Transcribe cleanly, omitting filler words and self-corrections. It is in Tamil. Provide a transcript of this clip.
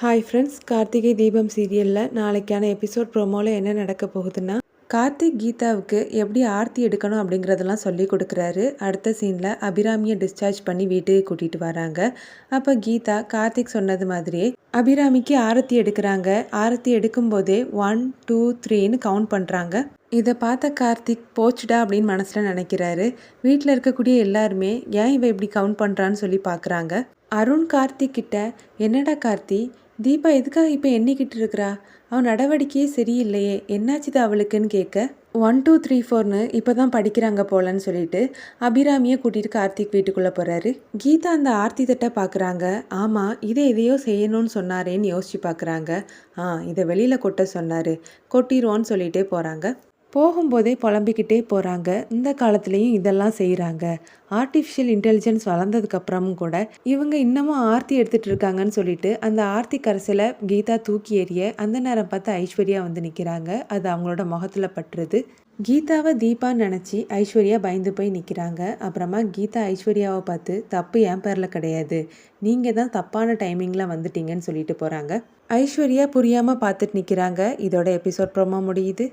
ஹாய் ஃப்ரெண்ட்ஸ், கார்த்திகை தீபம் சீரியலில் நாளைக்கான எபிசோட் ப்ரோமோவில் என்ன நடக்க போகுதுன்னா, கார்த்திக் கீதாவுக்கு எப்படி ஆர்த்தி எடுக்கணும் அப்படிங்கிறதெல்லாம் சொல்லி கொடுக்குறாரு. அடுத்த சீனில் அபிராமியை டிஸ்சார்ஜ் பண்ணி வீட்டுக்கு கூட்டிகிட்டு வராங்க. அப்போ கீதா கார்த்திக் சொன்னது மாதிரியே அபிராமிக்கு ஆரத்தி எடுக்கிறாங்க. ஆரத்தி எடுக்கும்போதே 1 2 3ன்னு கவுண்ட் பண்ணுறாங்க. இதை பார்த்த கார்த்திக் போச்சுடா அப்படின்னு மனசில் நினைக்கிறாரு. வீட்டில் இருக்கக்கூடிய எல்லாருமே ஏன் இவ இப்படி கவுண்ட் பண்ணுறான்னு சொல்லி பார்க்குறாங்க. அருண் கார்த்திக் கிட்ட, என்னடா கார்த்தி, தீபா எதுக்காக இப்போ எண்ணிக்கிட்டு இருக்கிறா, அவன் நடவடிக்கையே சரியில்லையே, என்னாச்சுது அவளுக்குன்னு கேட்க, 1 2 3 4ன்னு இப்போ தான் படிக்கிறாங்க போலன்னு சொல்லிட்டு அபிராமியை கூட்டிகிட்டு கார்த்திக் வீட்டுக்குள்ளே போகிறாரு. கீதா அந்த ஆர்த்தி தட்டை பார்க்குறாங்க. ஆமாம், இதை எதையோ செய்யணும்னு சொன்னாரேன்னு யோசிச்சு பார்க்குறாங்க. இதை வெளியில் கொட்ட சொன்னார், கொட்டிடுவோன்னு சொல்லிகிட்டே போகிறாங்க. போகும்போதே புலம்பிக்கிட்டே போகிறாங்க. இந்த காலத்துலேயும் இதெல்லாம் செய்கிறாங்க. ஆர்டிஃபிஷியல் இன்டெலிஜென்ஸ் வளர்ந்ததுக்கப்புறமும் கூட இவங்க இன்னமும் ஆர்த்தி எடுத்துகிட்டு இருக்காங்கன்னு சொல்லிட்டு அந்த ஆர்த்தி கரைசலை கீதா தூக்கி எறிய அந்த நேரம் பார்த்து ஐஸ்வர்யா வந்து நிற்கிறாங்க. அது அவங்களோட முகத்தில் பட்டுருது. கீதாவை தீபான்னு நினச்சி ஐஸ்வர்யா பயந்து போய் நிற்கிறாங்க. அப்புறமா கீதா ஐஸ்வர்யாவை பார்த்து, தப்பு என் பேரில் கிடையாது, நீங்கள் தான் தப்பான டைமிங்கில் வந்துட்டீங்கன்னு சொல்லிட்டு போகிறாங்க. ஐஸ்வர்யா புரியாமல் பார்த்துட்டு நிற்கிறாங்க. இதோட எபிசோட் ப்ரோமோ முடியுது.